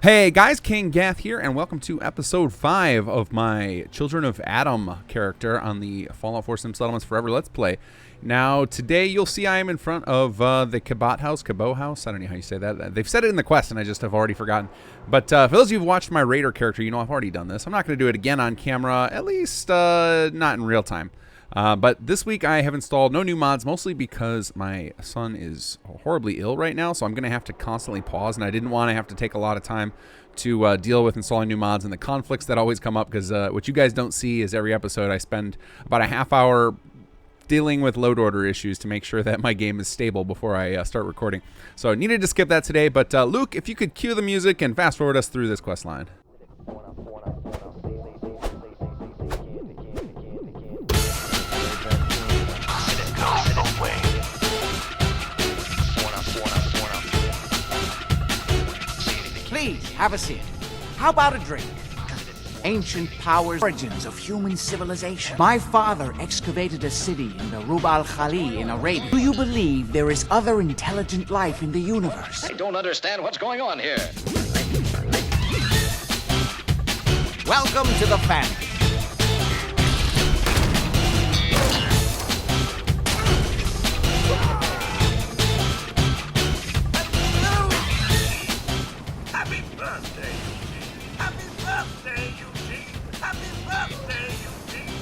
Hey guys, kinggath here, and welcome to episode 5 of my Children of Adam character on the Fallout 4 Sim Settlements Forever Let's Play. Now, today you'll see I am in front of the Cabot House, I don't know how you say that. They've said it in the quest, and I just have already forgotten. But for those of you who've watched my Raider character, you know I've already done this. I'm not going to do it again on camera, at least not in real time. But this week I have installed no new mods, mostly because my son is horribly ill right now, so I'm going to have to constantly pause, and I didn't want to have to take a lot of time to deal with installing new mods and the conflicts that always come up, because what you guys don't see is every episode I spend about a half hour dealing with load order issues to make sure that my game is stable before I start recording. So I needed to skip that today, but Luke, if you could cue the music and fast forward us through this quest line. Please, have a seat. How about a drink? Ancient powers, origins of human civilization. My father excavated a city in the Rub al-Khali in Arabia. Do you believe there is other intelligent life in the universe? I don't understand what's going on here. Welcome to the family. Happy birthday, Eugene! Happy birthday, Eugene! Happy birthday, Eugene!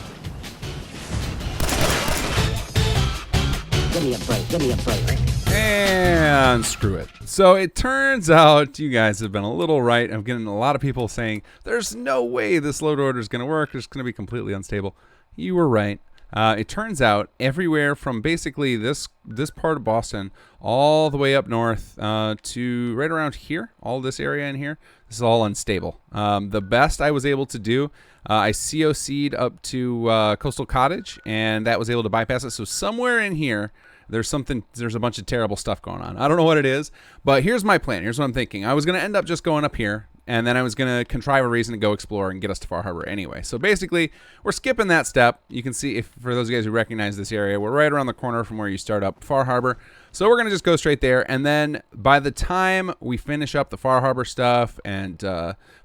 Give me a break. And screw it. So it turns out you guys have been a little right. I'm getting a lot of people saying there's no way this load order is going to work. It's going to be completely unstable. You were right. It turns out everywhere from basically this part of Boston all the way up north to right around here, all this area in here, this is all unstable. The best I was able to do, I COC'd up to Coastal Cottage, and that was able to bypass it. So somewhere in here, there's a bunch of terrible stuff going on. I don't know what it is, but here's my plan. Here's what I'm thinking. I was going to end up just going up here, and then I was going to contrive a reason to go explore and get us to Far Harbor anyway. So basically, we're skipping that step. You can see, for those of you guys who recognize this area, we're right around the corner from where you start up Far Harbor. So we're going to just go straight there, and then by the time we finish up the Far Harbor stuff and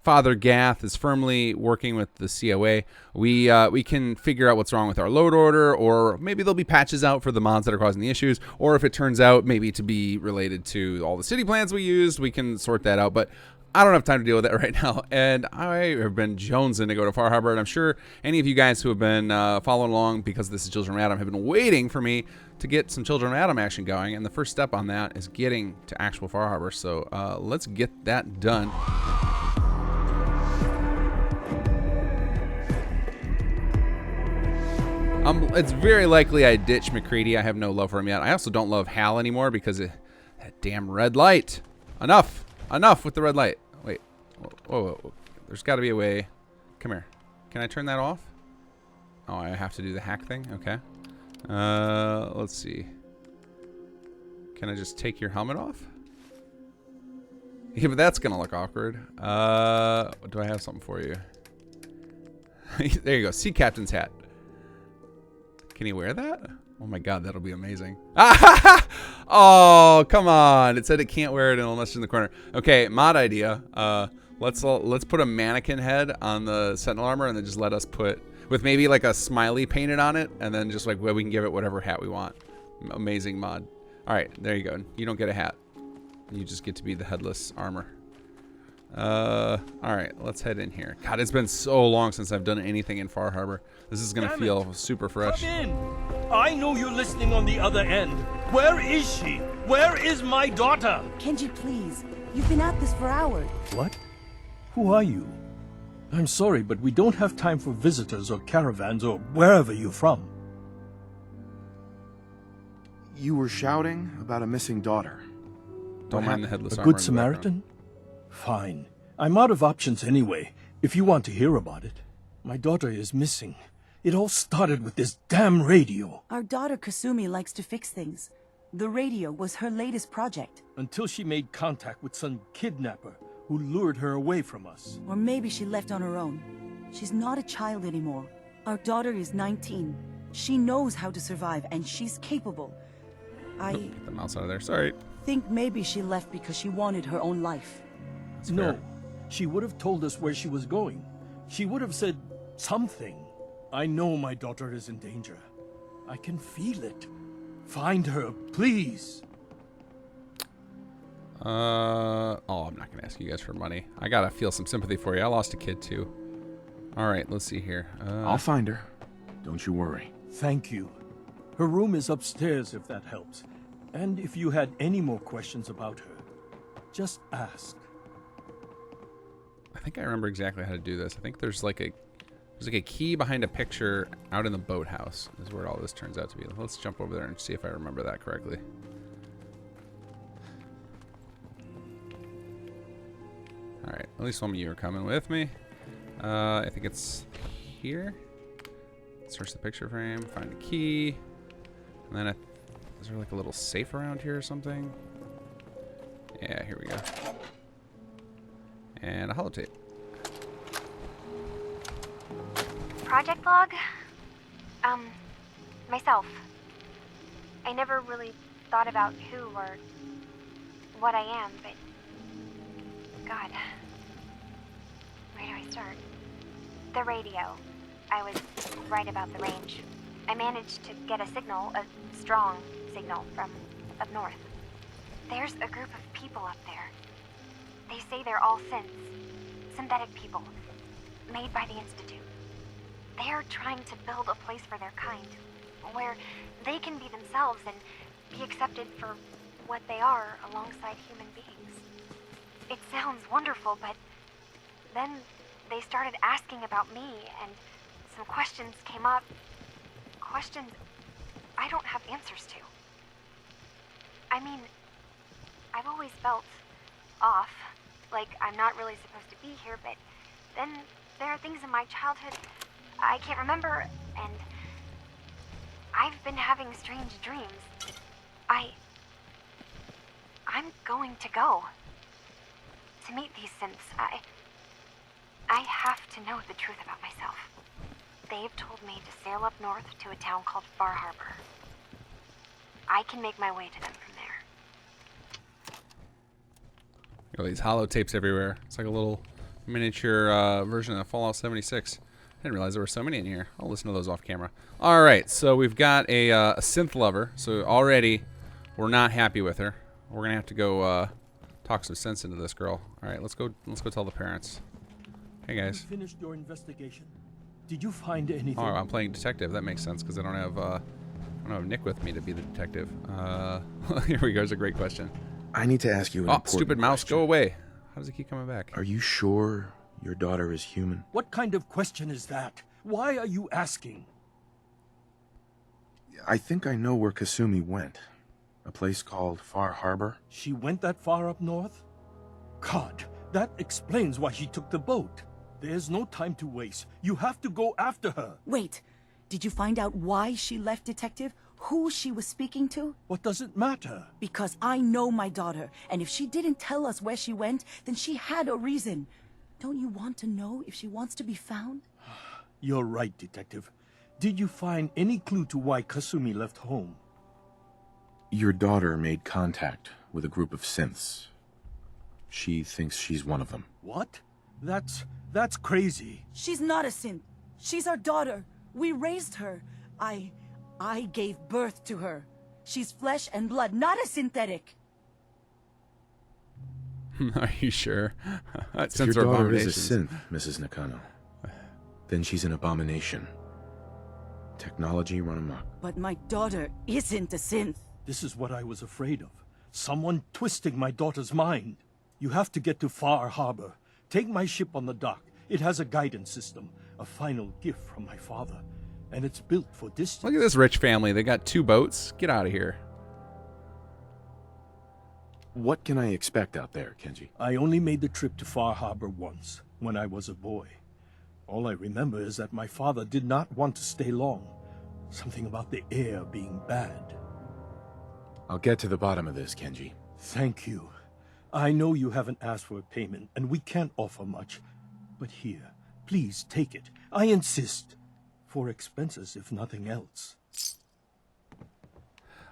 Father Gath is firmly working with the COA, we can figure out what's wrong with our load order, or maybe there'll be patches out for the mods that are causing the issues, or if it turns out maybe to be related to all the city plans we used, we can sort that out. But I don't have time to deal with that right now, and I have been jonesing to go to Far Harbor, and I'm sure any of you guys who have been following along because this is Children of Adam have been waiting for me to get some Children of Adam action going, and the first step on that is getting to actual Far Harbor, so let's get that done. It's very likely I ditch McCready. I have no love for him yet. I also don't love Hal anymore because of that damn red light. Enough with the red light. Wait, whoa. There's got to be a way. Come here. Can I turn that off? Oh, I have to do the hack thing? Okay. Let's see. Can I just take your helmet off? Yeah, but that's gonna look awkward. Do I have something for you? There you go. Sea Captain's hat. Can he wear that? Oh my god, that'll be amazing. Oh, come on. It said it can't wear it unless it's in the corner. Okay, mod idea. Let's put a mannequin head on the Sentinel armor, and then just let us put, with maybe like a smiley painted on it, and then just like, well, we can give it whatever hat we want. Amazing mod. All right, there you go. You don't get a hat. You just get to be the headless armor. All right, let's head in here. God, it's been so long since I've done anything in Far Harbor. This is gonna feel super fresh. Come in. I know you're listening on the other end. Where is she? Where is my daughter? Kenji, please. You've been at this for hours. What? Who are you? I'm sorry, but we don't have time for visitors or caravans or wherever you're from. You were shouting about a missing daughter. Don't mind the headless A armor. good Samaritan? Fine. I'm out of options anyway, if you want to hear about it. My daughter is missing. It all started with this damn radio. Our daughter Kasumi likes to fix things. The radio was her latest project. Until she made contact with some kidnapper who lured her away from us. Or maybe she left on her own. She's not a child anymore. Our daughter is 19. She knows how to survive, and she's capable. Get the mouse out of there. Sorry. think maybe she left because she wanted her own life. No, She would have told us where she was going. She would have said something. I know my daughter is in danger. I can feel it. Find her, please. Oh, I'm not gonna ask you guys for money. I gotta feel some sympathy for you. I lost a kid too. All right, let's see here. I'll find her. Don't you worry. Thank you. Her room is upstairs if that helps. And if you had any more questions about her, just ask. I think I remember exactly how to do this. I think there's like a key behind a picture out in the boathouse is where all this turns out to be. Let's jump over there and see if I remember that correctly. All right, at least some of you are coming with me. I think it's here. Search the picture frame, find a key, and then is there like a little safe around here or something? Yeah, here we go. And a holotape. Project log? Myself. I never really thought about who or what I am, but God. Where do I start? The radio. I was right about the range. I managed to get a signal, a strong signal from up north. There's a group of people up there. They say they're all synthetic people, made by the Institute. They're trying to build a place for their kind, where they can be themselves and be accepted for what they are alongside human beings. It sounds wonderful, but then they started asking about me, and some questions came up. Questions I don't have answers to. I mean, I've always felt off, like I'm not really supposed to be here, but then there are things in my childhood I can't remember, and I've been having strange dreams. I'm going to go to meet these synths. I have to know the truth about myself. They've told me to sail up north to a town called Far Harbor. I can make my way to them from there. Got these holotapes everywhere. It's like a little miniature version of Fallout 76. I didn't realize there were so many in here. I'll listen to those off camera. All right, so we've got a synth lover. So already we're not happy with her. We're gonna have to go talk some sense into this girl. All right, let's go tell the parents. Hey guys. You finished your investigation? Did you find anything? Oh, I'm playing detective. That makes sense because I don't have Nick with me to be the detective. Here we go. It's a great question. I need to ask you an important stupid mouse, question. go away. How does it keep coming back? Are you sure your daughter is human? What kind of question is that? Why are you asking? I think I know where Kasumi went. A place called Far Harbor. She went that far up north? God, that explains why she took the boat. There's no time to waste. You have to go after her. Wait, did you find out why she left, Detective? Who she was speaking to? What does it matter? Because I know my daughter, and if she didn't tell us where she went, then she had a reason. Don't you want to know if she wants to be found? You're right, Detective. Did you find any clue to why Kasumi left home? Your daughter made contact with a group of synths. She thinks she's one of them. What? That's crazy. She's not a synth. She's our daughter. We raised her. I gave birth to her. She's flesh and blood, not a synthetic. Are you sure? If your daughter is a synth, Mrs. Nakano, then she's an abomination. Technology run amok. But my daughter isn't a synth. This is what I was afraid of. Someone twisting my daughter's mind. You have to get to Far Harbor. Take my ship on the dock. It has a guidance system, a final gift from my father, and it's built for distance. Look at this rich family. They got 2 boats. Get out of here. What can I expect out there, Kenji? I only made the trip to Far Harbor once, when I was a boy. All I remember is that my father did not want to stay long. Something about the air being bad. I'll get to the bottom of this, Kenji. Thank you. I know you haven't asked for a payment, and we can't offer much. But here, please take it. I insist. For expenses, if nothing else.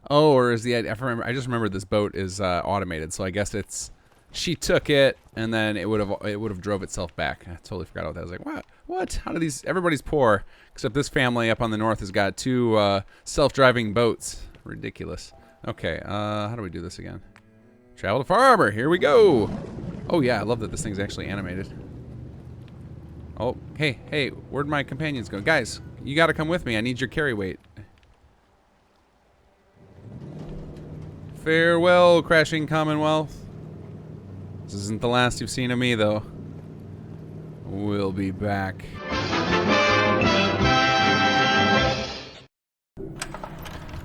Oh, or is the I just remembered this boat is automated, so I guess it's she took it, and then it would have drove itself back. I totally forgot about that. I was like, what? What? How do these? Everybody's poor, except this family up on the north has got 2 self-driving boats. Ridiculous. Okay, how do we do this again? Travel to Far Harbor. Here we go. Oh yeah, I love that this thing's actually animated. Oh, hey, where'd my companions go? Guys, you got to come with me. I need your carry weight. Farewell, crashing Commonwealth. This isn't the last you've seen of me, though. We'll be back.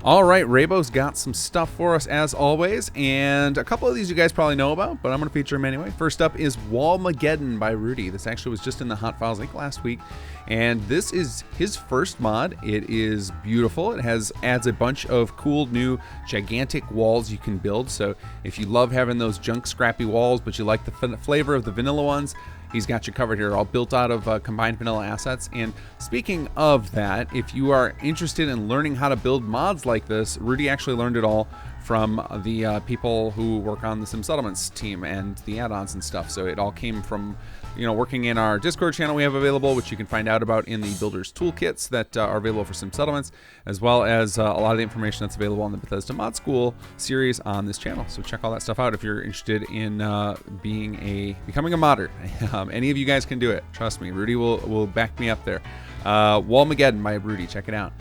All right, Raybo's got some stuff for us as always, and a couple of these you guys probably know about, but I'm going to feature them anyway. First up is Wallmageddon by Rudy. This actually was just in the Hot Files link last week, and this is his first mod. It is beautiful. It adds a bunch of cool new gigantic walls you can build, so if you love having those junk scrappy walls, but you like the flavor of the vanilla ones, he's got you covered here, all built out of combined vanilla assets. And speaking of that, if you are interested in learning how to build mods like this, Rudy actually learned it all from the people who work on the Sim Settlements team and the add-ons and stuff. So it all came from, working in our Discord channel we have available, which you can find out about in the Builders Toolkits that are available for Sim Settlements, as well as a lot of the information that's available on the Bethesda Mod School series on this channel. So check all that stuff out if you're interested in becoming a modder. Any of you guys can do it. Trust me, Rudy will back me up there. Wallmageddon by Rudy. Check it out.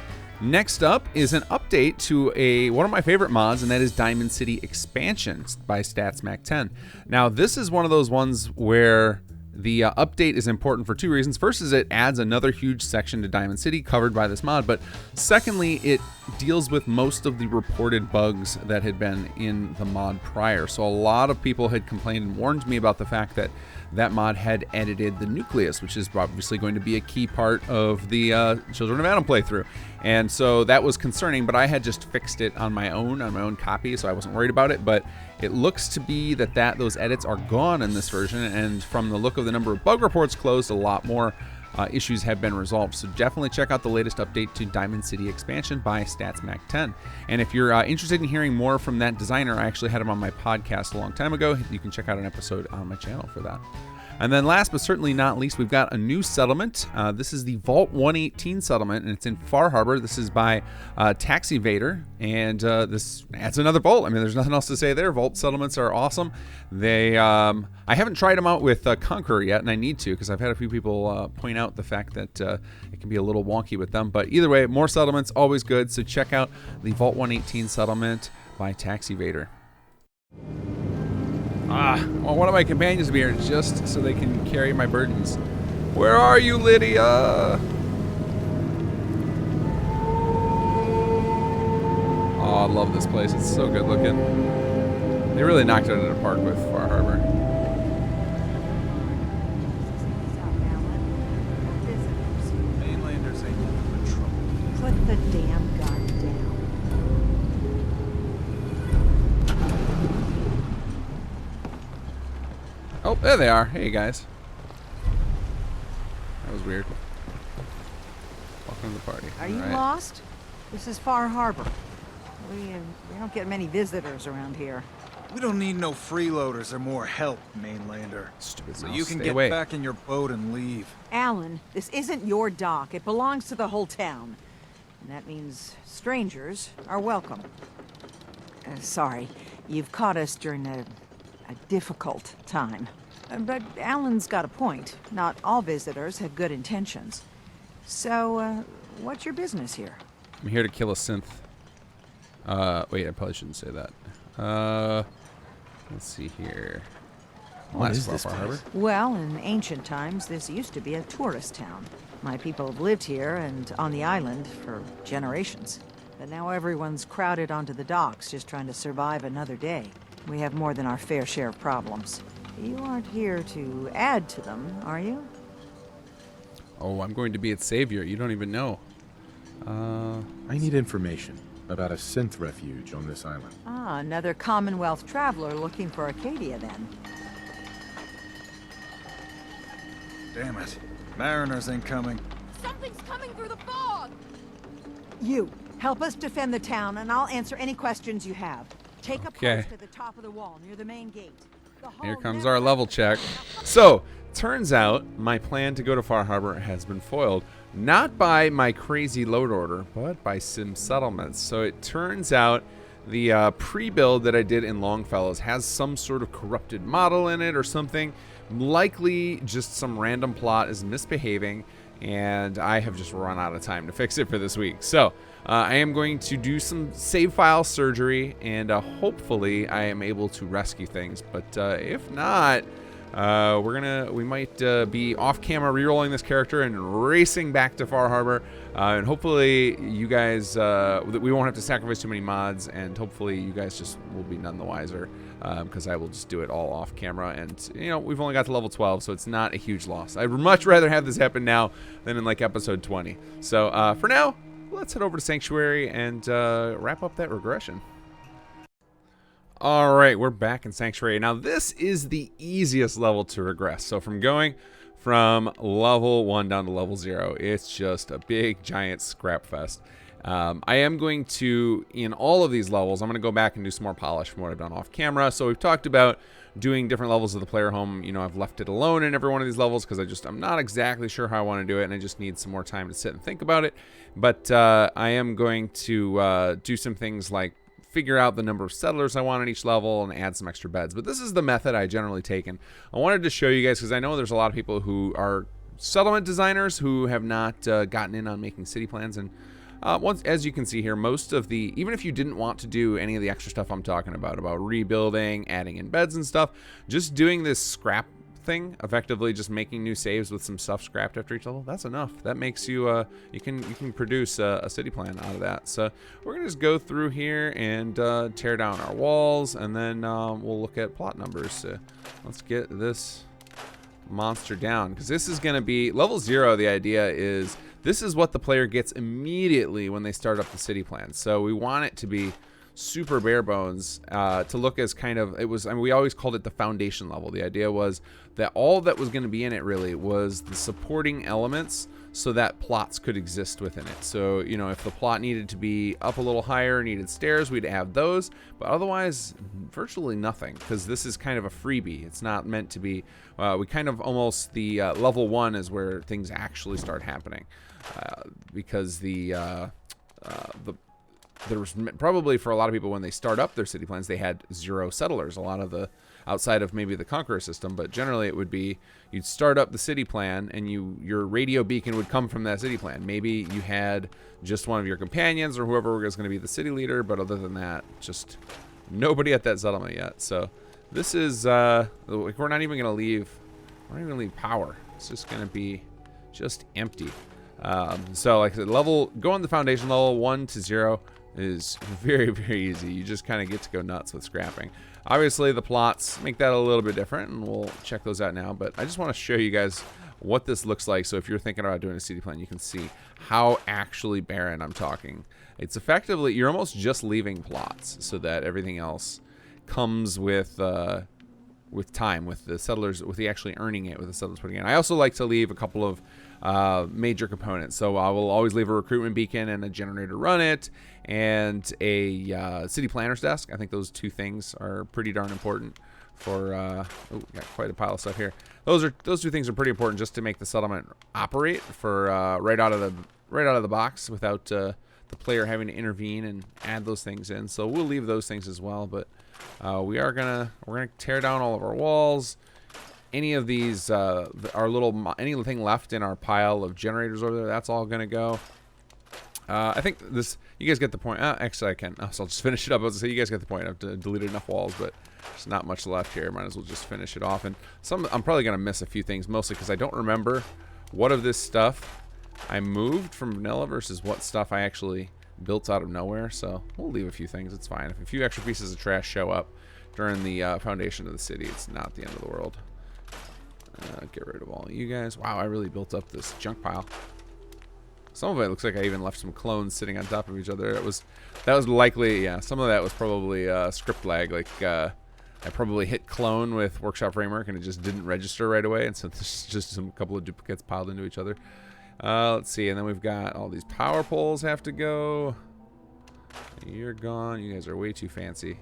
Next up is an update to one of my favorite mods, and that is Diamond City Expansion by StatsMac10. Now, this is one of those ones where the update is important for 2 reasons. First is it adds another huge section to Diamond City covered by this mod, but secondly, it deals with most of the reported bugs that had been in the mod prior. So a lot of people had complained and warned me about the fact that that mod had edited the nucleus, which is obviously going to be a key part of the Children of Adam playthrough. And so that was concerning, but I had just fixed it on my own copy, so I wasn't worried about it. But it looks to be that those edits are gone in this version, and from the look of the number of bug reports closed, a lot more issues have been resolved. So definitely check out the latest update to Diamond City Expansion by StatsMac10. And if you're interested in hearing more from that designer, I actually had him on my podcast a long time ago. You can check out an episode on my channel for that. And then last but certainly not least, we've got a new settlement. This is the Vault 118 settlement, and it's in Far Harbor. This is by Taxi Vader, and this adds another vault. I mean, there's nothing else to say there. Vault settlements are awesome. I haven't tried them out with Conqueror yet, and I need to, because I've had a few people point out the fact that it can be a little wonky with them. But either way, more settlements, always good. So check out the Vault 118 settlement by Taxi Vader. Well, one of my companions will be here just so they can carry my burdens. Where are you, Lydia? Oh, I love this place. It's so good looking. They really knocked it out of the park with Far Harbor. Mainlanders ain't looking for trouble. Put the damn gun down. Oh, there they are. Hey, guys. That was weird. Welcome to the party. Are you lost? This is Far Harbor. We don't get many visitors around here. We don't need no freeloaders or more help, Mainlander. Stupid So mouse. you can Stay get away. back in your boat and leave. Alan, this isn't your dock. It belongs to the whole town. And that means strangers are welcome. Sorry, you've caught us during a difficult time. But Alan's got a point. Not all visitors have good intentions. So, what's your business here? I'm here to kill a synth. Wait, I probably shouldn't say that. Let's see here. What is this Far Harbor? Well, in ancient times, this used to be a tourist town. My people have lived here and on the island for generations. But now everyone's crowded onto the docks just trying to survive another day. We have more than our fair share of problems. You aren't here to add to them, are you? Oh, I'm going to be its savior. You don't even know. I need information about a synth refuge on this island. Ah, another Commonwealth traveler looking for Acadia, then. Damn it. Mariners ain't coming. Something's coming through the fog! You, help us defend the town, and I'll answer any questions you have. Take a Okay. post at the top of the wall, near the main gate. Here comes our level check. So, turns out my plan to go to Far Harbor has been foiled. Not by my crazy load order, but by Sim Settlements. So it turns out the pre-build that I did in Longfellows has some sort of corrupted model in it or something. Likely just some random plot is misbehaving, and I have just run out of time to fix it for this week. So I am going to do some save file surgery, and hopefully I am able to rescue things. But if not, we might be off camera re-rolling this character and racing back to Far Harbor, and hopefully you guys we won't have to sacrifice too many mods, and hopefully you guys just will be none the wiser, because I will just do it all off camera. And you know, we've only got to level 12, so it's not a huge loss. I'd much rather have this happen now than in like episode 20. So for now, let's head over to Sanctuary and wrap up that regression. All right, we're back in Sanctuary. Now, this is the easiest level to regress. So from going from level 1 down to level 0, it's just a big, giant scrap fest. I am going to, in all of these levels, I'm going to go back and do some more polish from what I've done off camera. So we've talked about doing different levels of the player home. You know, I've left it alone in every one of these levels because I'm not exactly sure how I want to do it, and I just need some more time to sit and think about it. But I am going to do some things like figure out the number of settlers I want on each level and add some extra beds. But this is the method I generally take, and I wanted to show you guys because I know there's a lot of people who are settlement designers who have not gotten in on making city plans. And once, as you can see here, most of the, even if you didn't want to do any of the extra stuff I'm talking about rebuilding, adding in beds and stuff, just doing this scrap thing, effectively just making new saves with some stuff scrapped after each level, that's enough. That makes you you can produce a city plan out of that. So we're gonna just go through here and tear down our walls, and then we'll look at plot numbers. So let's get this monster down, because this is gonna be level 0. The idea is this is what the player gets immediately when they start up the city plan. So we want it to be super bare bones, to look as kind of, it was, I mean, we always called it the foundation level. The idea was that all that was going to be in it really was the supporting elements so that plots could exist within it. So, you know, if the plot needed to be up a little higher, needed stairs, we'd have those, but otherwise virtually nothing, because this is kind of a freebie. It's not meant to be, we kind of the level 1 is where things actually start happening, because there was probably, for a lot of people, when they start up their city plans, they had 0 settlers. A lot of the, outside of maybe the Conqueror system, but generally it would be, you'd start up the city plan and your radio beacon would come from that city plan. Maybe you had just one of your companions or whoever was going to be the city leader, but other than that, just nobody at that settlement yet. So this is, we're not even going to leave power. It's just going to be just empty. So like I said, go on the foundation level 1 to 0 is very, very easy. You just kind of get to go nuts with scrapping. Obviously the plots make that a little bit different, and we'll check those out now, but I just want to show you guys what this looks like. So if you're thinking about doing a city plan, you can see how actually barren I'm talking. It's effectively, you're almost just leaving plots so that everything else comes with time, with the settlers, with the actually earning it, with the settlers putting in. I also like to leave a couple of major components. So I will always leave a recruitment beacon and a generator to run it, and a city planner's desk. I think those 2 things are pretty darn important for, oh, got quite a pile of stuff here. Those 2 things are pretty important just to make the settlement operate for right out of the box without the player having to intervene and add those things in. So we'll leave those things as well, but we're gonna tear down all of our walls. Any of these, anything left in our pile of generators over there, that's all gonna go. I think this, you guys get the point. Actually, I can. So I'll just finish it up. I was gonna say, you guys get the point. I've deleted enough walls, but there's not much left here. Might as well just finish it off. And I'm probably gonna miss a few things, mostly because I don't remember what of this stuff I moved from vanilla versus what stuff I actually built out of nowhere. So we'll leave a few things. It's fine. If a few extra pieces of trash show up during the foundation of the city, it's not the end of the world. Get rid of all of you guys. Wow, I really built up this junk pile. Some of it looks like I even left some clones sitting on top of each other. That was likely, yeah, some of that was probably script lag. Like I probably hit clone with Workshop Framework and it just didn't register right away, and so there's just a couple of duplicates piled into each other. Let's see, and then we've got all these power poles have to go. You're gone. You guys are way too fancy.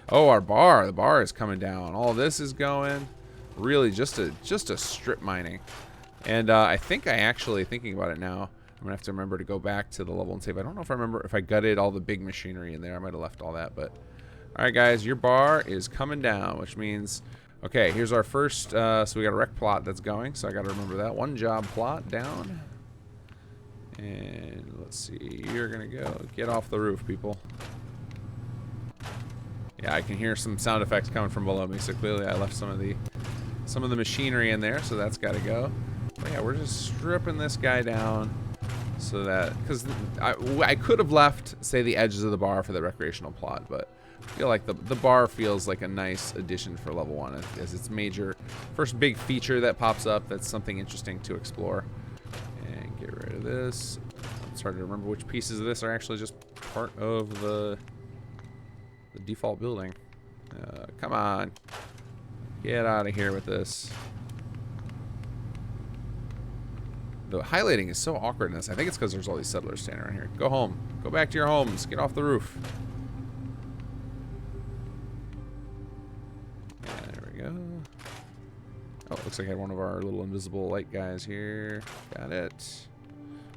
Oh, our bar. The bar is coming down. All this is going. Really just a strip mining. And I think thinking about it now, I'm going to have to remember to go back to the level and save. I don't know if I remember if I gutted all the big machinery in there. I might have left all that. But, all right, guys, your bar is coming down, which means, okay, here's our first, so we got a rec plot that's going. So I got to remember that. One job plot down. And let's see, you're going to go get off the roof, people. Yeah, I can hear some sound effects coming from below me, so clearly I left some of the machinery in there, so that's got to go. But yeah, we're just stripping this guy down so that, because I could have left, say, the edges of the bar for the recreational plot, but I feel like the bar feels like a nice addition for level 1 as its first big feature that pops up. That's something interesting to explore. And get rid of this. It's hard to remember which pieces of this are actually just part of the default building. Come on. Get out of here with this. The highlighting is so awkward in this. I think it's because there's all these settlers standing around here. Go home. Go back to your homes. Get off the roof. And there we go. Oh, it looks like I had one of our little invisible light guys here. Got it.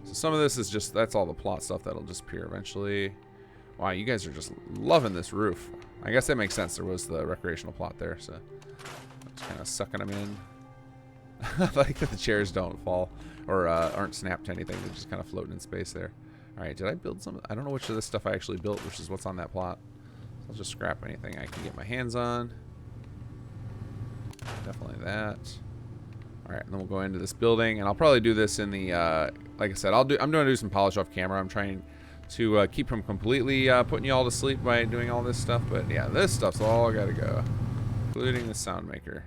So some of this is just, that's all the plot stuff that'll disappear eventually. Wow, you guys are just loving this roof. I guess that makes sense. There was the recreational plot there, so just kind of sucking them in. I like that the chairs don't fall or aren't snapped to anything. They're just kind of floating in space there. All right, did I build some? I don't know which of this stuff I actually built, which is what's on that plot. I'll just scrap anything I can get my hands on. Definitely that. All right, and then we'll go into this building, and I'll probably do this in the, like I said, I'm going to do some polish off camera. I'm trying to keep from completely putting you all to sleep by doing all this stuff, but yeah, this stuff's all got to go, including the sound maker.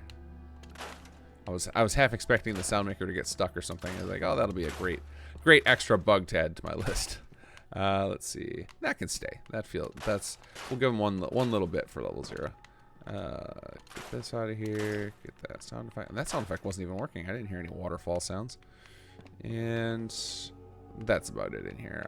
I was half expecting the sound maker to get stuck or something. I was like, oh, that'll be a great extra bug to add to my list. Let's see, that can stay. We'll give them one little bit for level 0. Get this out of here. Get that sound effect. And that sound effect wasn't even working. I didn't hear any waterfall sounds. And that's about it in here.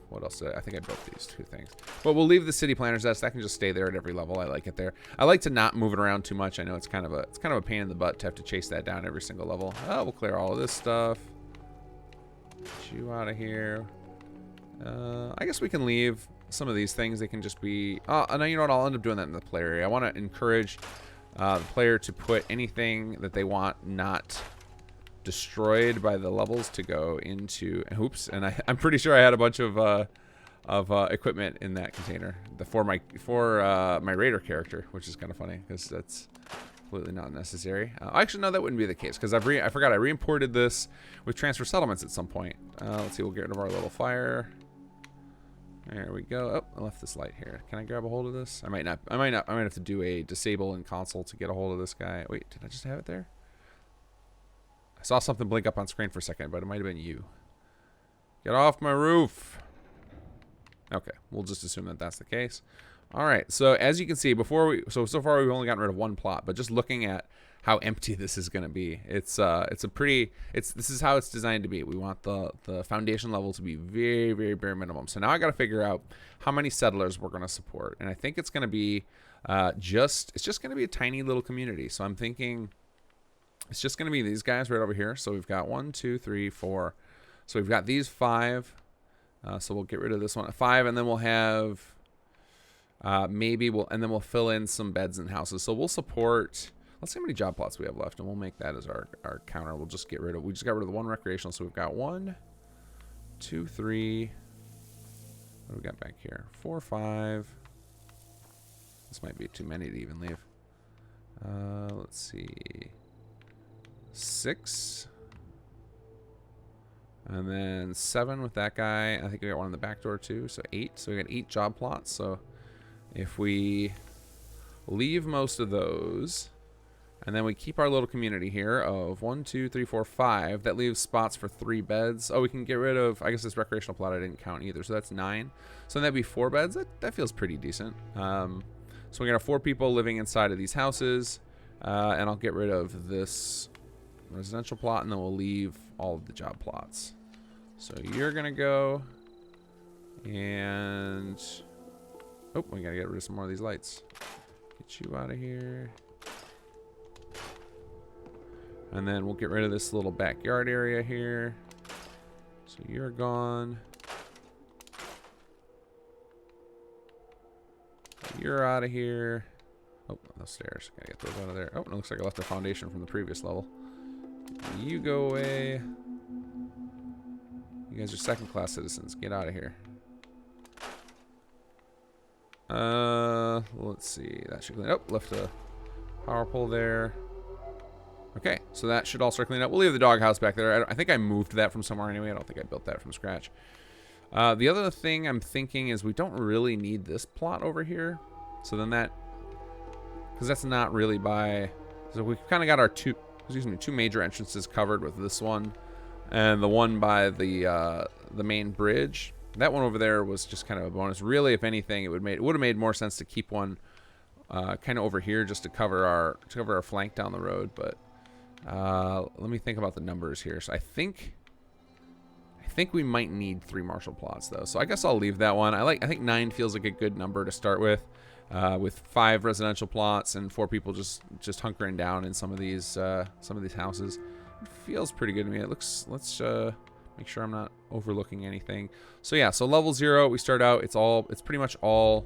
What else did I think I built these 2 things. But we'll leave the city planner's desk. That can just stay there at every level. I like it there. I like to not move it around too much. I know it's kind of a pain in the butt to have to chase that down every single level. Oh, we'll clear all of this stuff. Get you out of here. I guess we can leave some of these things. They can just be, no, you know what, I'll end up doing that in the player area. I want to encourage the player to put anything that they want not destroyed by the levels to go into, oops, and I'm pretty sure I had a bunch of equipment in that container for my raider character, which is kind of funny because that's completely not necessary. Actually, no, that wouldn't be the case because I forgot I re-imported this with transfer settlements at some point. Let's see, we'll get rid of our little fire. There we go. Oh, I left this light here. Can I grab a hold of this? I might have to do a disable in console to get a hold of this guy. Wait, did I just have it there? I saw something blink up on screen for a second, but it might have been you. Get off my roof. Okay, we'll just assume that that's the case. All right, so as you can see, so far we've only gotten rid of 1 plot, but just looking at how empty this is going to be, this is how it's designed to be. We want the foundation level to be very, very bare minimum. So now I got to figure out how many settlers we're going to support, and I think it's going to be it's just going to be a tiny little community. So I'm thinking it's just going to be these guys right over here. So we've got 1, 2, 3, 4. So we've got these 5. So we'll get rid of this one at 5, and then we'll have we'll fill in some beds and houses. So we'll support. Let's see how many job plots we have left, and we'll make that as our counter. We just got rid of the 1 recreational, so we've got 1, 2, 3. What do we got back here? 4, 5. This might be too many to even leave. Let's see. 6. And then 7 with that guy. I think we got 1 in the back door too, so 8. So we got 8 job plots. So if we leave most of those, and then we keep our little community here of 1, 2, 3, 4, 5. That leaves spots for 3 beds. Oh, we can get rid of, I guess this recreational plot I didn't count either. So that's 9. So that'd be 4 beds. That feels pretty decent. So we're going to have 4 people living inside of these houses. And I'll get rid of this residential plot, and then we'll leave all of the job plots. So you're going to go. And, oh, we got to get rid of some more of these lights. Get you out of here. And then we'll get rid of this little backyard area here. So you're gone. You're out of here. Oh, the stairs. Gotta get those out of there. Oh, it looks like I left the foundation from the previous level. You go away. You guys are second-class citizens. Get out of here. Let's see. That should clean up. Left a power pole there. Okay, so that should also clean up. We'll leave the doghouse back there. I think I moved that from somewhere anyway. I don't think I built that from scratch. The other thing I'm thinking is we don't really need this plot over here. So then that, because that's not really by, so we've kind of got our two major entrances covered with this one and the one by the main bridge. That one over there was just kind of a bonus. Really, if anything, it would have made more sense to keep one kind of over here just to cover our flank down the road. But let me think about the numbers here. So I think we might need 3 martial plots though. So I guess I'll leave that one. I think 9 feels like a good number to start with 5 residential plots and 4 people just hunkering down in some of these houses. It feels pretty good to me. It looks. Let's make sure I'm not overlooking anything. So yeah, so level 0, we start out. It's pretty much all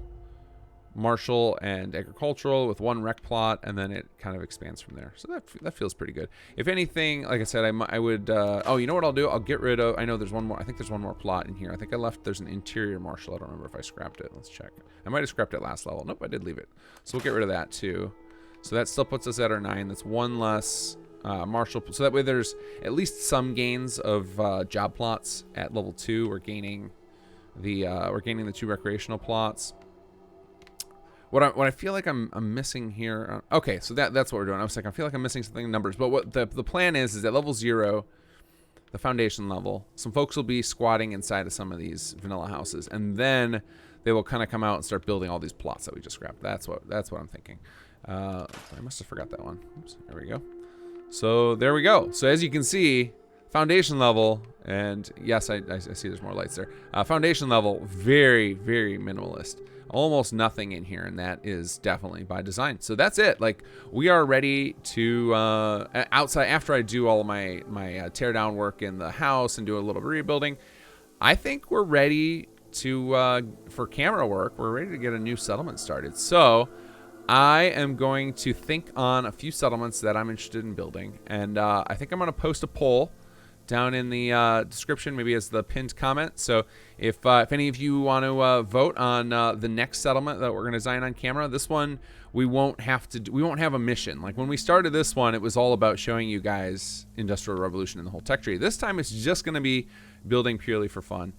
martial and agricultural with 1 rec plot, and then it kind of expands from there. So that feels pretty good. If anything, like I said, I would. Oh, you know what I'll do? I'll get rid of. I know there's one more. I think there's one more plot in here. I think I left. There's an interior martial. I don't remember if I scrapped it. Let's check. I might have scrapped it last level. Nope, I did leave it. So we'll get rid of that too. So that still puts us at our 9. That's 1 less martial. So that way there's at least some gains of job plots at level 2. We're gaining the 2 recreational plots. What I feel like I'm missing here. Okay, so that's what we're doing. I was like, I feel like I'm missing something in numbers. But what the plan is at level 0, the foundation level, some folks will be squatting inside of some of these vanilla houses, and then they will kind of come out and start building all these plots that we just scrapped. That's what I'm thinking. I must have forgot that one. Oops, there we go. So there we go. So as you can see, foundation level, and yes, I see there's more lights there. Foundation level, very, very minimalist. Almost nothing in here, and that is definitely by design. So that's it. Like, we are ready to outside after I do all my tear down work in the house and do a little rebuilding. I think we're ready to for camera work. We're ready to get a new settlement started. So I am going to think on a few settlements that I'm interested in building, and I think I'm going to post a poll down in the description, maybe as the pinned comment. So if any of you want to vote on the next settlement that we're going to design on camera, this one we won't have a mission. Like when we started this one, it was all about showing you guys Industrial Revolution and the whole tech tree. This time it's just going to be building purely for fun.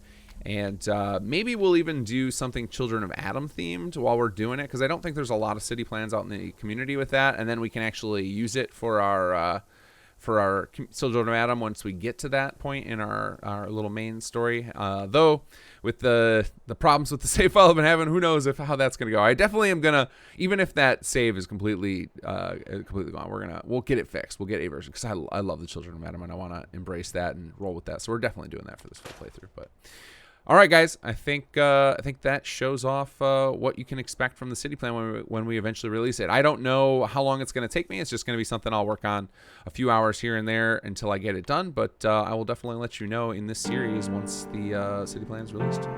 And maybe we'll even do something Children of Adam themed while we're doing it, because I don't think there's a lot of city plans out in the community with that, and then we can actually use it for our Children of Adam once we get to that point in our little main story. Though with the problems with the save file I've been having, who knows how that's gonna go. I definitely am gonna, even if that save is completely gone, we'll get it fixed. We'll get a version, because I love the Children of Adam and I want to embrace that and roll with that. So we're definitely doing that for this full playthrough. But all right, guys, I think that shows off what you can expect from the city plan when we eventually release it. I don't know how long it's going to take me. It's just going to be something I'll work on a few hours here and there until I get it done. But I will definitely let you know in this series once the city plan is released.